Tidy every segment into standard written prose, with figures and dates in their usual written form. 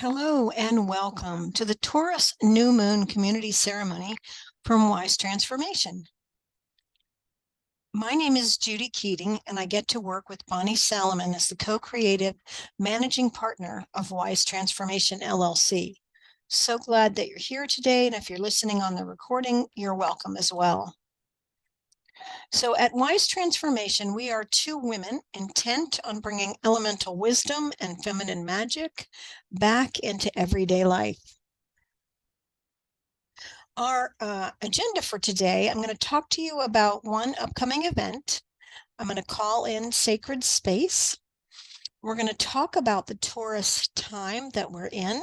Hello and welcome to the Taurus New Moon Community Ceremony from Wise Transformation. My name is Judy Keating, and I get to work with Bonnie Salomon as the co-creative managing partner of Wise Transformation LLC. So glad that you're here today, and if you're listening on the recording, you're welcome as well. So at Wise Transformation, we are two women intent on bringing elemental wisdom and feminine magic back into everyday life. Our agenda for today, I'm going to talk to you about one upcoming event. I'm going to call in Sacred Space. We're going to talk about the Taurus time that we're in,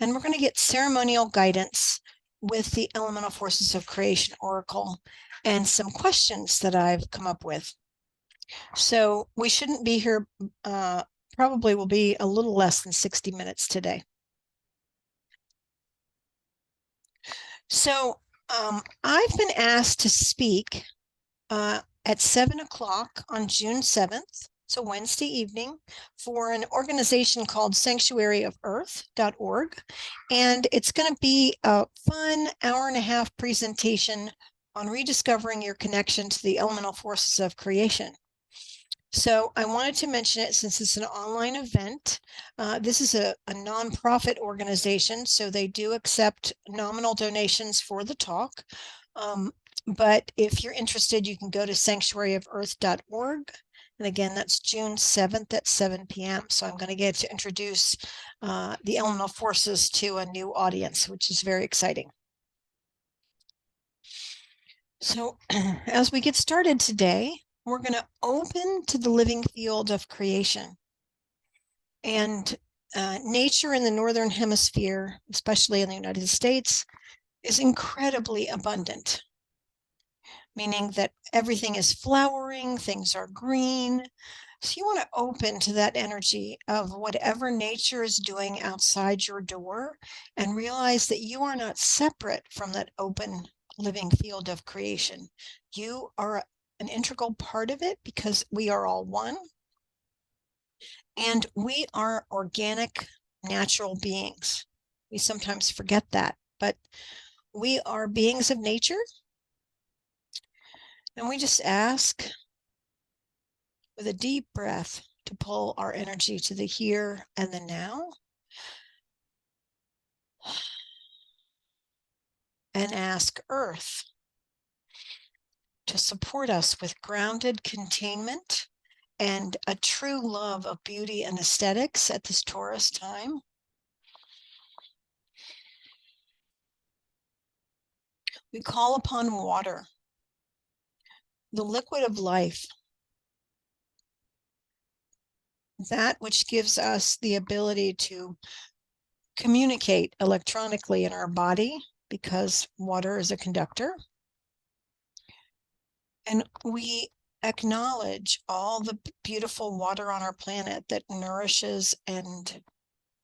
and we're going to get ceremonial guidance with the Elemental Forces of Creation Oracle and some questions that I've come up with. So we shouldn't be here, probably will be a little less than 60 minutes today. So I've been asked to speak at 7 o'clock on June 7th, so Wednesday evening, for an organization called sanctuaryoferarth.org. And it's going to be a fun hour-and-a-half presentation on rediscovering your connection to the elemental forces of creation. So I wanted to mention it since it's an online event. This is a nonprofit organization, so they do accept nominal donations for the talk. But if you're interested, you can go to sanctuaryoferarth.org. And again, that's June 7th at 7 p.m. So I'm going to get to introduce the elemental forces to a new audience, which is very exciting. So as we get started today, we're going to open to the living field of creation. And nature in the Northern Hemisphere, especially in the United States, is incredibly abundant, meaning that everything is flowering, things are green. So you want to open to that energy of whatever nature is doing outside your door and realize that you are not separate from that open living field of creation. You are an integral part of it because we are all one. And we are organic, natural beings. We sometimes forget that, but we are beings of nature. And we just ask with a deep breath to pull our energy to the here and the now. And ask Earth to support us with grounded containment and a true love of beauty and aesthetics at this Taurus time. We call upon water, the liquid of life, that which gives us the ability to communicate electronically in our body because water is a conductor. And we acknowledge all the beautiful water on our planet that nourishes and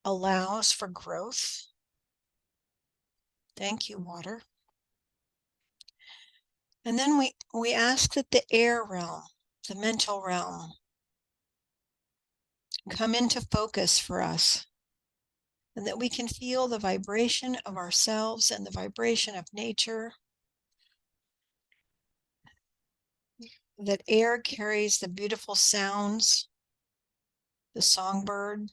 allows for growth. Thank you, water. And then we ask that the air realm, the mental realm, come into focus for us, and that we can feel the vibration of ourselves and the vibration of nature. That air carries the beautiful sounds, the songbird.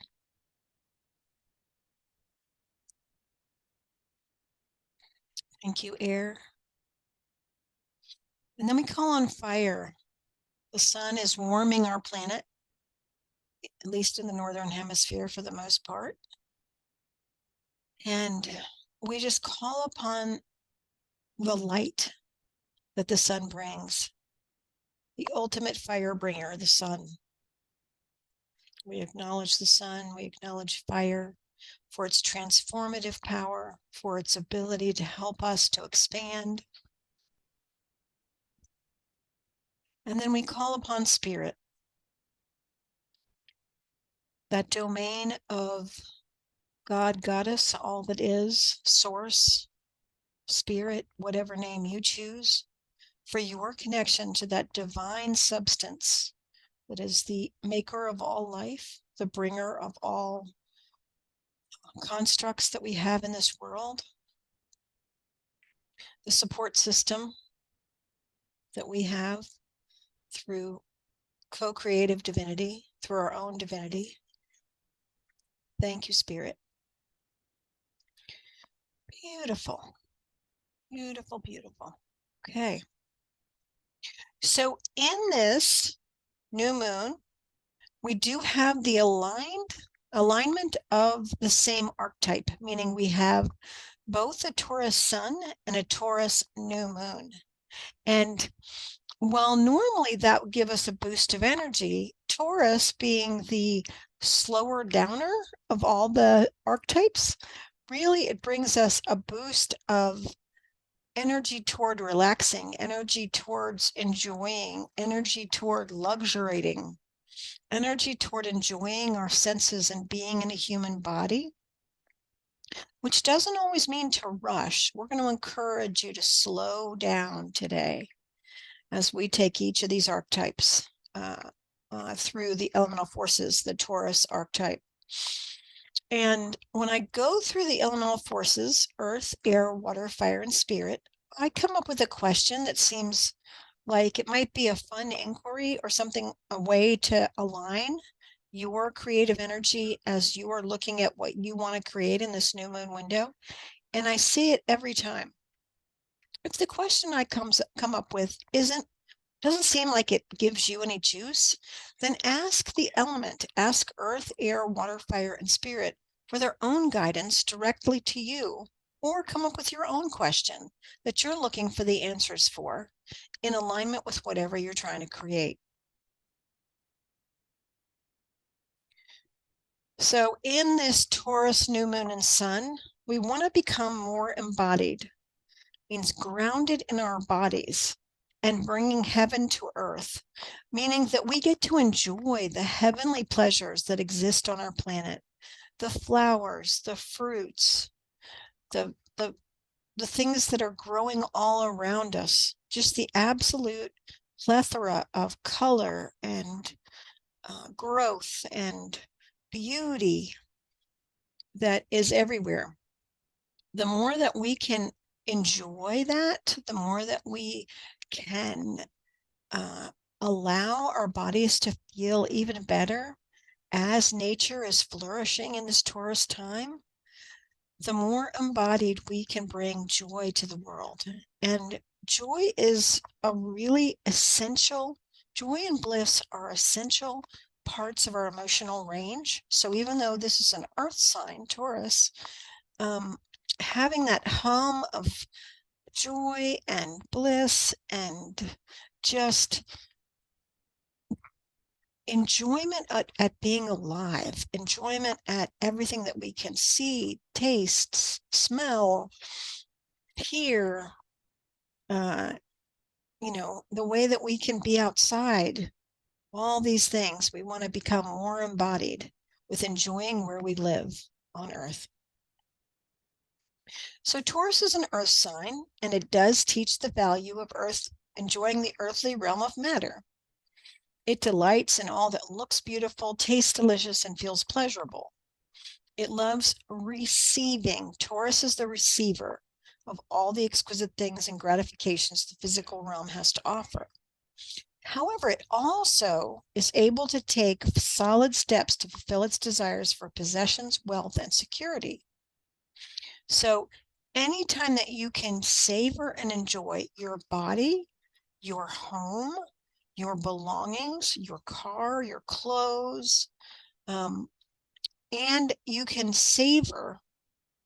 Thank you, air. And then we call on fire. The sun is warming our planet, at least in the Northern Hemisphere for the most part. And we just call upon the light that the sun brings, the ultimate fire bringer, the sun. We acknowledge the sun, we acknowledge fire for its transformative power, for its ability to help us to expand. And then we call upon spirit, that domain of God, Goddess, all that is, source, spirit, whatever name you choose, for your connection to that divine substance that is the maker of all life, the bringer of all constructs that we have in this world, the support system that we have through co-creative divinity, through our own divinity. Thank you, Spirit. Beautiful, beautiful, beautiful. Okay. So in this new moon, we do have the alignment of the same archetype, meaning we have both a Taurus sun and a Taurus new moon. And while normally that would give us a boost of energy, Taurus being the slower downer of all the archetypes, really it brings us a boost of energy toward relaxing, energy towards enjoying, energy toward luxuriating, energy toward enjoying our senses and being in a human body, which doesn't always mean to rush. We're going to encourage you to slow down today as we take each of these archetypes through the elemental forces, the Taurus archetype. And when I go through the elemental forces, earth, air, water, fire, and spirit, I come up with a question that seems like it might be a fun inquiry or something, a way to align your creative energy as you are looking at what you want to create in this new moon window. And I see it every time. If the question I come up with doesn't seem like it gives you any juice, then ask the element, ask earth, air, water, fire, and spirit for their own guidance directly to you, or come up with your own question that you're looking for the answers for in alignment with whatever you're trying to create. So in this Taurus new moon and sun, we want to become more embodied, means grounded in our bodies and bringing heaven to earth, meaning that we get to enjoy the heavenly pleasures that exist on our planet, the flowers, the fruits, the things that are growing all around us, just the absolute plethora of color and growth and beauty that is everywhere. The more that we can enjoy that, the more that we can allow our bodies to feel even better as nature is flourishing in this Taurus time, the more embodied we can bring joy to the world. And joy is a really essential, joy and bliss are essential parts of our emotional range. So even though this is an earth sign, Taurus, having that hum of joy and bliss and just enjoyment at being alive, enjoyment at everything that we can see, taste, smell, hear, the way that we can be outside, all these things. We want to become more embodied with enjoying where we live on Earth. So Taurus is an earth sign, and it does teach the value of Earth, enjoying the earthly realm of matter. It delights in all that looks beautiful, tastes delicious, and feels pleasurable. It loves receiving. Taurus is the receiver of all the exquisite things and gratifications the physical realm has to offer. However, it also is able to take solid steps to fulfill its desires for possessions, wealth, and security. So anytime that you can savor and enjoy your body, your home, your belongings, your car, your clothes, and you can savor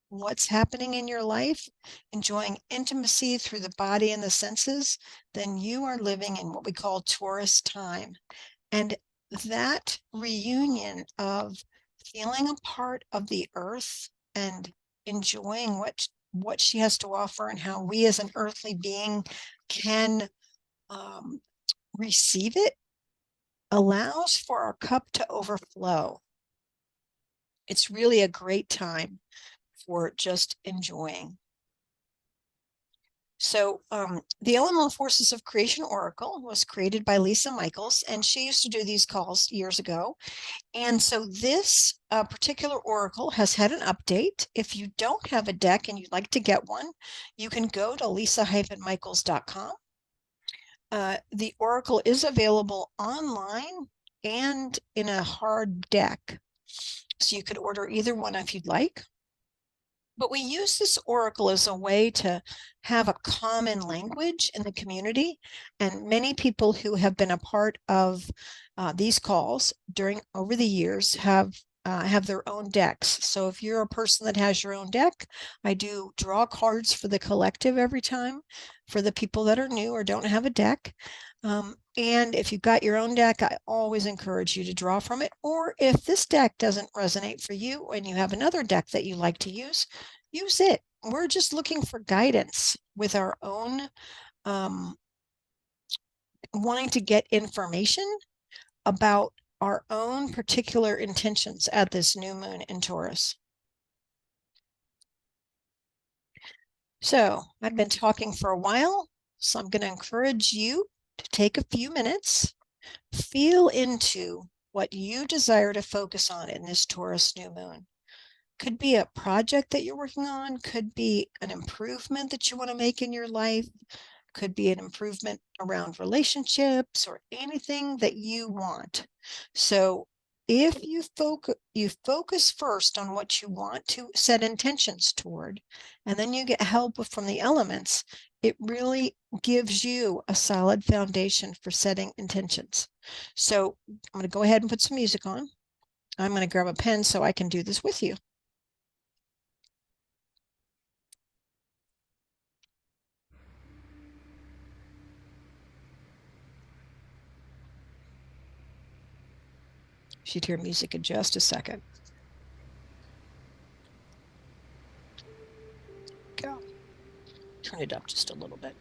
what's happening in your life, enjoying intimacy through the body and the senses, then you are living in what we call Taurus time. And that reunion of feeling a part of the earth and enjoying what she has to offer and how we as an earthly being can receive it allows for our cup to overflow. It's really a great time for just enjoying. So the Elemental Forces of Creation Oracle was created by Lisa Michaels, and she used to do these calls years ago. And so this particular oracle has had an update. If you don't have a deck and you'd like to get one, you can go to lisa-michaels.com. The oracle is available online and in a hard deck. So you could order either one if you'd like. But we use this oracle as a way to have a common language in the community. And many people who have been a part of these calls over the years have their own decks. So if you're a person that has your own deck, I do draw cards for the collective every time for the people that are new or don't have a deck. And if you've got your own deck, I always encourage you to draw from it. Or if this deck doesn't resonate for you and you have another deck that you like to use it. We're just looking for guidance with our own wanting to get information about our own particular intentions at this new moon in Taurus. So I've been talking for a while, so I'm going to encourage you to take a few minutes, feel into what you desire to focus on in this Taurus new moon. Could be a project that you're working on, could be an improvement that you want to make in your life, could be an improvement around relationships or anything that you want. So if you focus first on what you want to set intentions toward, and then you get help from the elements, it really gives you a solid foundation for setting intentions. So I'm going to go ahead and put some music on. I'm going to grab a pen so I can do this with you. Should hear music in just a second. Go. Turn it up just a little bit.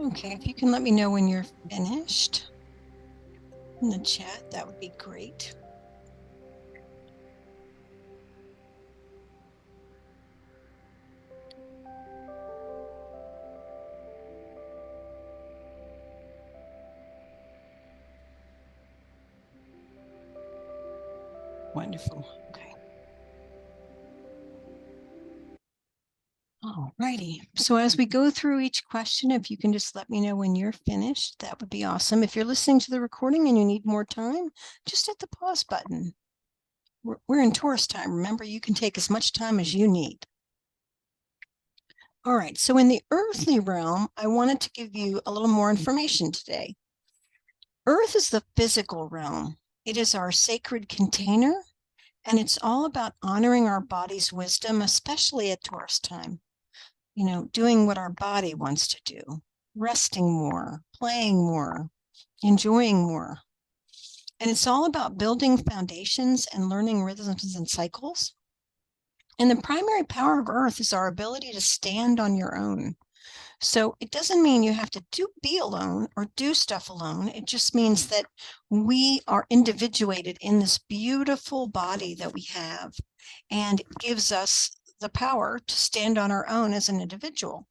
Okay, if you can let me know when you're finished in the chat, that would be great. Wonderful. Okay. All righty. So as we go through each question, if you can just let me know when you're finished, that would be awesome. If you're listening to the recording and you need more time, just hit the pause button. We're in Taurus time. Remember, you can take as much time as you need. All right. So in the earthly realm, I wanted to give you a little more information today. Earth is the physical realm. It is our sacred container, and it's all about honoring our body's wisdom, especially at Taurus time. Doing what our body wants to do, resting more, playing more, enjoying more. And it's all about building foundations and learning rhythms and cycles. And the primary power of Earth is our ability to stand on your own. So it doesn't mean you have to be alone or do stuff alone. It just means that we are individuated in this beautiful body that we have, and it gives us the power to stand on our own as an individual,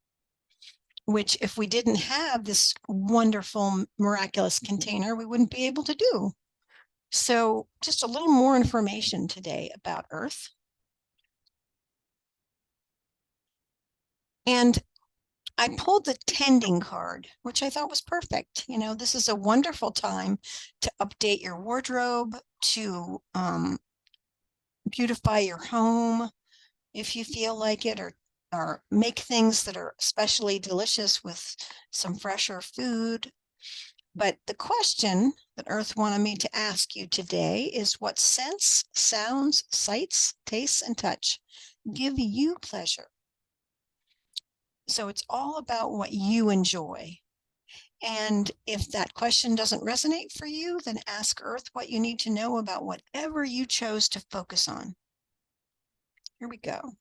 which if we didn't have this wonderful, miraculous container, we wouldn't be able to do. So just a little more information today about Earth. And I pulled the tending card, which I thought was perfect. This is a wonderful time to update your wardrobe, to beautify your home if you feel like it, or make things that are especially delicious with some fresher food. But the question that Earth wanted me to ask you today is, what scents, sounds, sights, tastes, and touch give you pleasure? So it's all about what you enjoy. And if that question doesn't resonate for you, then ask Earth what you need to know about whatever you chose to focus on. Here we go.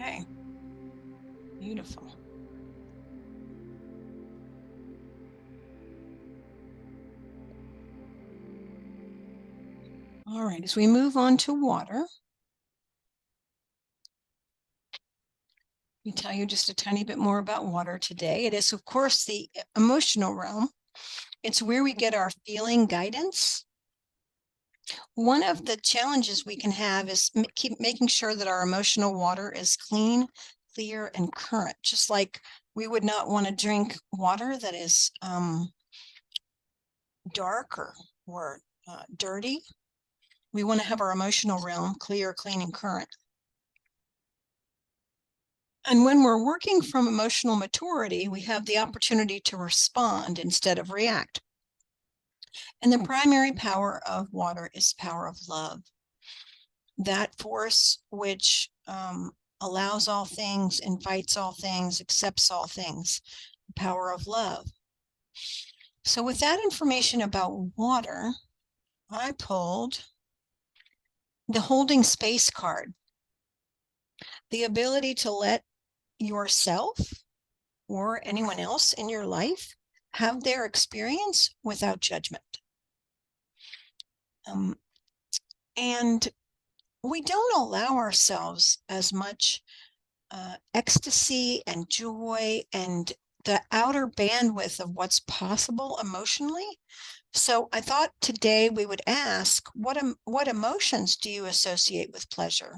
Okay. Beautiful. All right, as we move on to water, let me tell you just a tiny bit more about water today. It is, of course, the emotional realm. It's where we get our feeling guidance. One of the challenges we can have is keep making sure that our emotional water is clean, clear, and current, just like we would not want to drink water that is dark or dirty. We want to have our emotional realm clear, clean, and current. And when we're working from emotional maturity, we have the opportunity to respond instead of react. And the primary power of water is power of love. That force which allows all things, invites all things, accepts all things, the power of love. So with that information about water, I pulled the holding space card, the ability to let yourself or anyone else in your life have their experience without judgment. And we don't allow ourselves as much ecstasy and joy and the outer bandwidth of what's possible emotionally. So I thought today we would ask, what emotions do you associate with pleasure?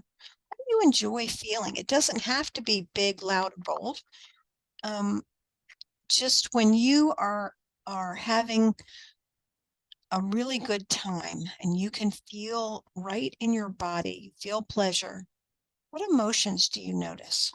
What do you enjoy feeling? It doesn't have to be big, loud, or bold. Just when you are having a really good time and you can feel right in your body, you feel pleasure, what emotions do you notice?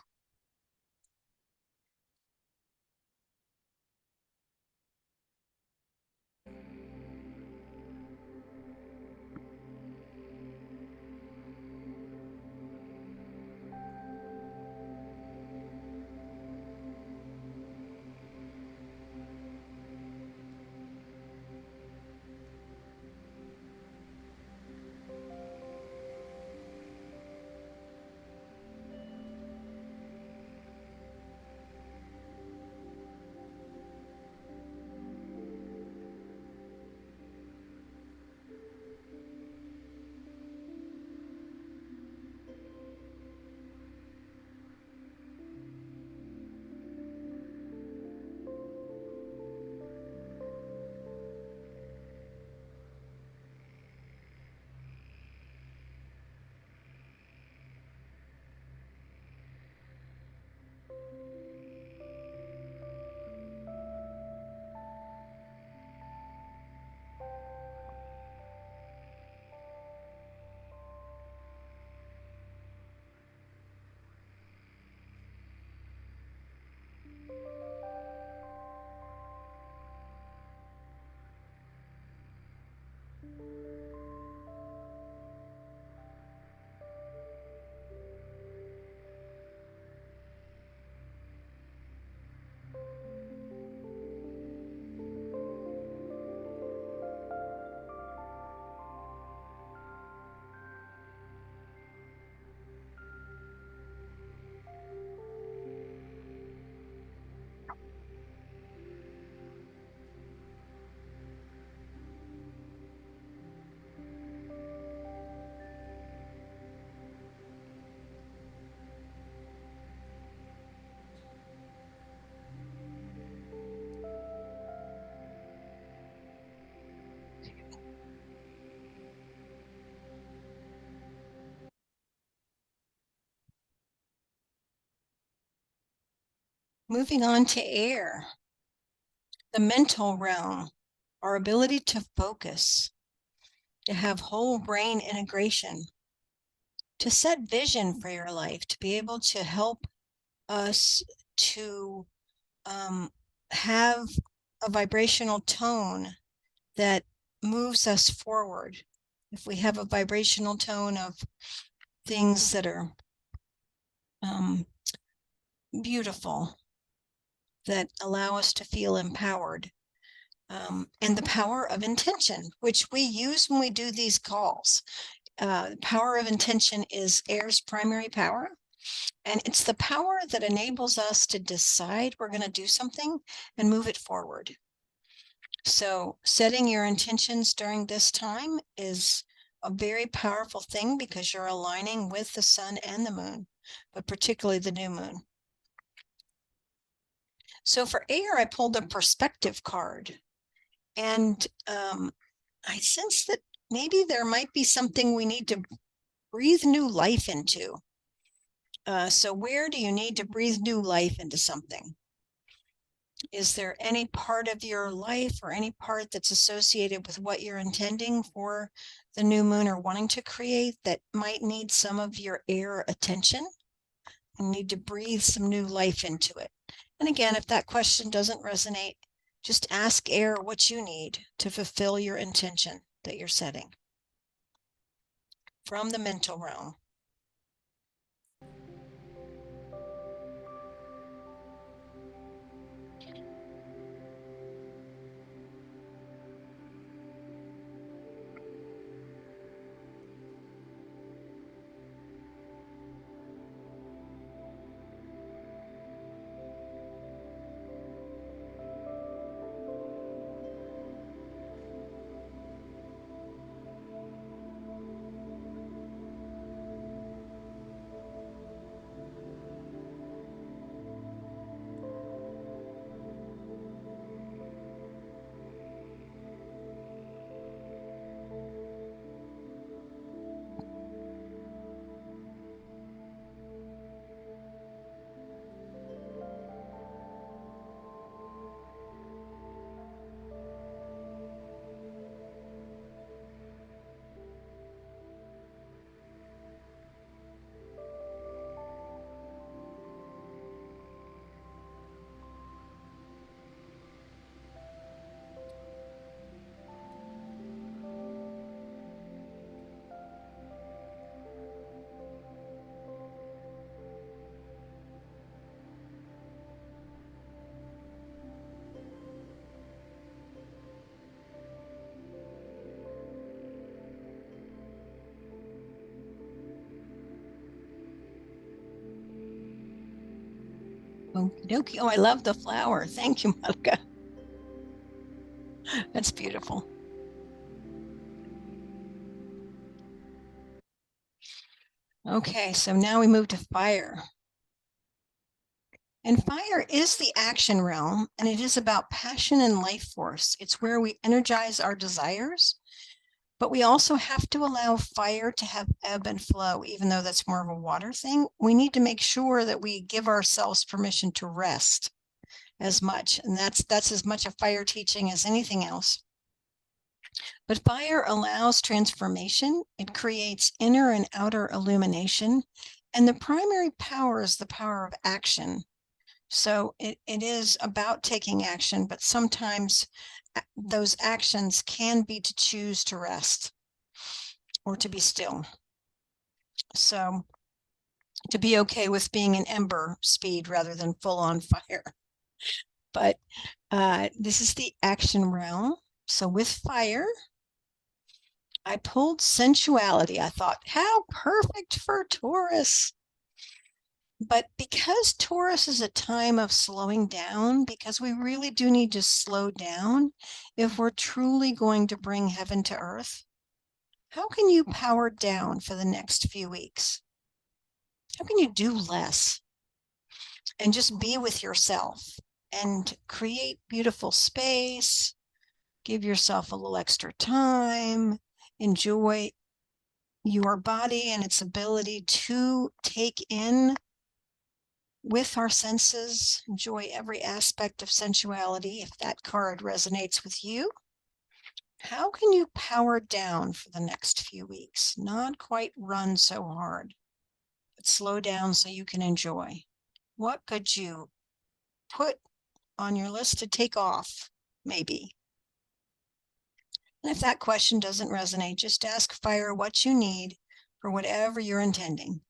Moving on to air, the mental realm, our ability to focus, to have whole brain integration, to set vision for your life, to be able to help us to have a vibrational tone that moves us forward. If we have a vibrational tone of things that are beautiful, that allow us to feel empowered, and the power of intention, which we use when we do these calls. Power of intention is air's primary power. And it's the power that enables us to decide we're going to do something and move it forward. So setting your intentions during this time is a very powerful thing because you're aligning with the sun and the moon, but particularly the new moon. So for air, I pulled a perspective card, and I sense that maybe there might be something we need to breathe new life into. So where do you need to breathe new life into something? Is there any part of your life or any part that's associated with what you're intending for the new moon or wanting to create that might need some of your air attention? You need to breathe some new life into it. And again, if that question doesn't resonate, just ask air what you need to fulfill your intention that you're setting from the mental realm. Okie dokie. Oh, I love the flower. Thank you, Monica. That's beautiful. Okay, so now we move to fire. And fire is the action realm, and it is about passion and life force. It's where we energize our desires, but we also have to allow fire to have ebb and flow, even though that's more of a water thing. We need to make sure that we give ourselves permission to rest as much, and that's as much a fire teaching as anything else. But fire allows transformation. It creates inner and outer illumination, and the primary power is the power of action. So it is about taking action, but sometimes those actions can be to choose to rest or to be still. So to be okay with being an ember speed rather than full on fire. But this is the action realm. So with fire, I pulled sensuality. I thought, how perfect for Taurus. But because Taurus is a time of slowing down, because we really do need to slow down if we're truly going to bring heaven to earth, how can you power down for the next few weeks? How can you do less and just be with yourself and create beautiful space, give yourself a little extra time, enjoy your body and its ability to take in with our senses, enjoy every aspect of sensuality. If that card resonates with you, how can you power down for the next few weeks? Not quite run so hard, but slow down so you can enjoy. What could you put on your list to take off, maybe? And if that question doesn't resonate, just ask fire what you need for whatever you're intending.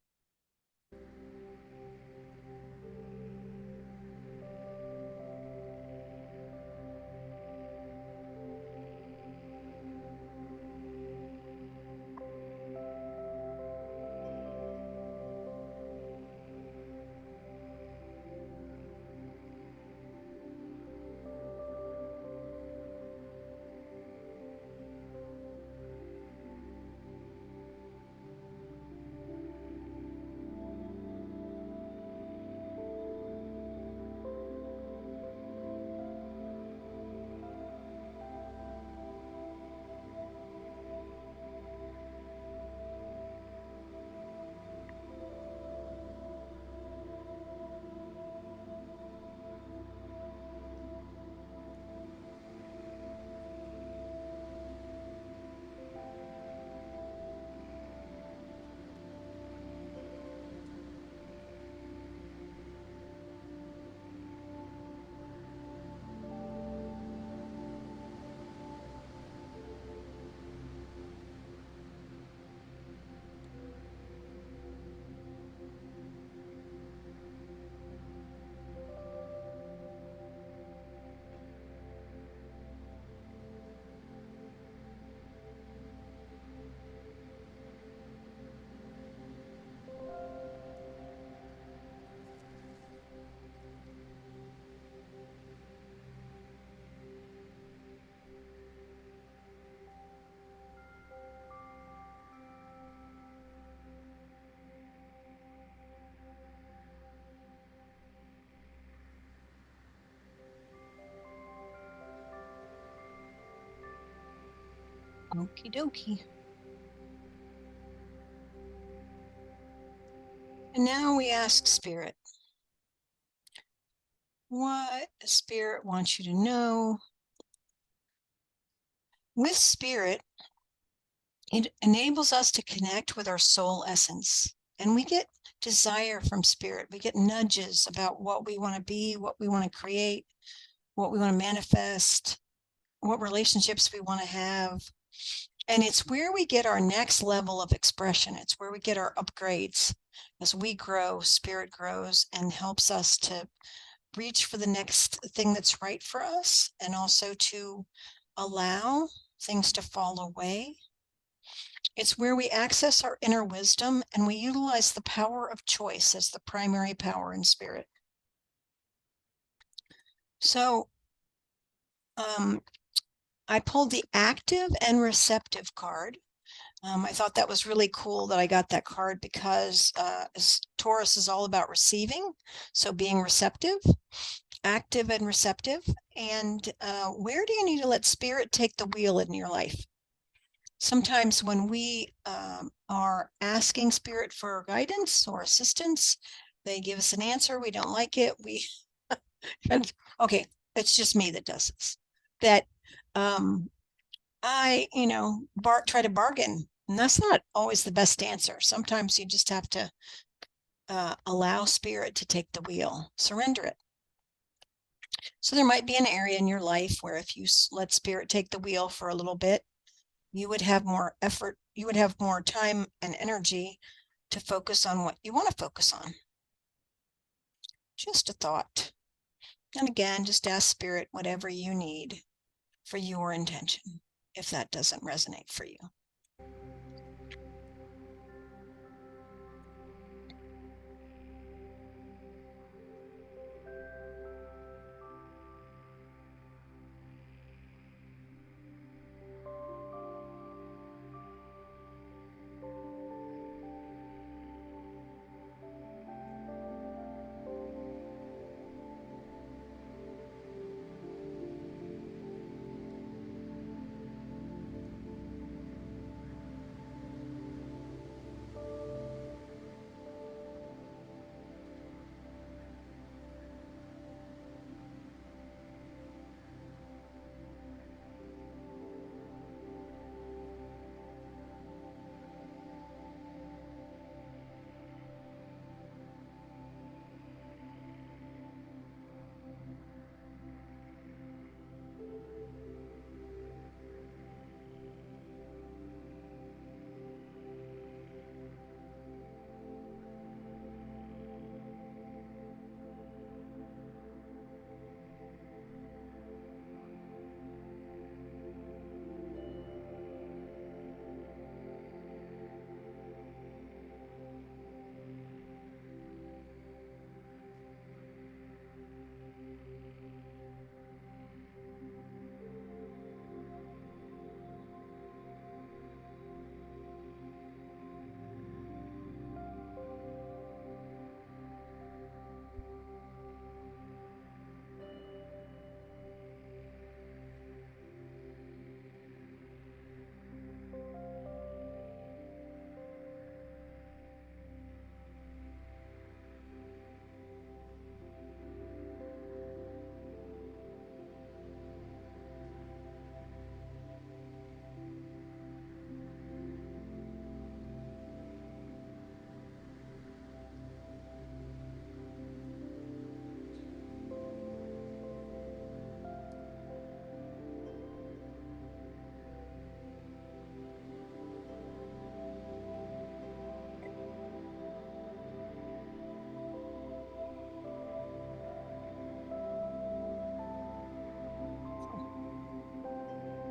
Okie dokie. And now we ask Spirit, what Spirit wants you to know. With Spirit, it enables us to connect with our soul essence. And we get desire from Spirit. We get nudges about what we want to be, what we want to create, what we want to manifest, what relationships we want to have. And it's where we get our next level of expression. It's where we get our upgrades. As we grow, Spirit grows and helps us to reach for the next thing that's right for us, and also to allow things to fall away. It's where we access our inner wisdom and we utilize the power of choice as the primary power in Spirit. So I pulled the active and receptive card. I thought that was really cool that I got that card because Taurus is all about receiving. So being receptive, active and receptive. And where do you need to let Spirit take the wheel in your life? Sometimes when we are asking Spirit for guidance or assistance, they give us an answer. We don't like it. Okay, it's just me that does this. That I, try to bargain. And that's not always the best answer. Sometimes you just have to allow Spirit to take the wheel, surrender it. So there might be an area in your life where if you let Spirit take the wheel for a little bit, you would have more effort, you would have more time and energy to focus on what you want to focus on. Just a thought. And again, just ask Spirit whatever you need for your intention, if that doesn't resonate for you.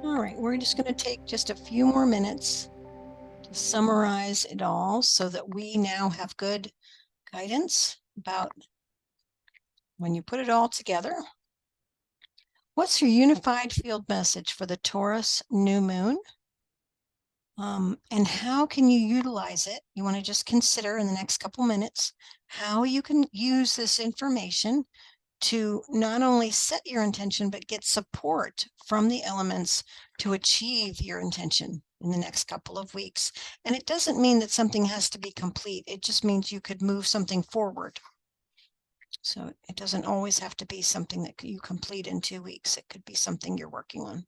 All right, we're just going to take just a few more minutes to summarize it all so that we now have good guidance about when you put it all together. What's your unified field message for the Taurus new moon? And how can you utilize it? You want to just consider in the next couple minutes how you can use this information to not only set your intention, but get support from the elements to achieve your intention in the next couple of weeks. And it doesn't mean that something has to be complete. It just means you could move something forward. So it doesn't always have to be something that you complete in 2 weeks. It could be something you're working on.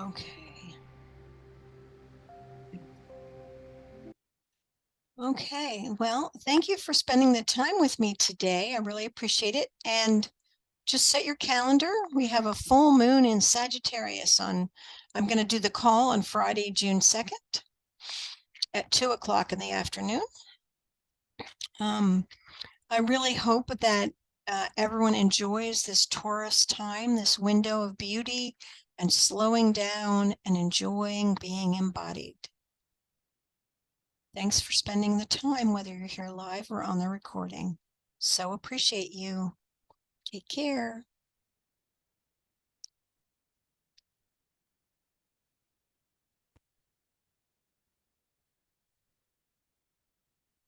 Okay. Okay. Well, thank you for spending the time with me today. I really appreciate it. And just set your calendar. We have a full moon in Sagittarius I'm going to do the call on Friday, June 2nd at 2 o'clock in the afternoon. I really hope that everyone enjoys this Taurus time, this window of beauty, and slowing down and enjoying being embodied. Thanks for spending the time, whether you're here live or on the recording. So appreciate you. Take care.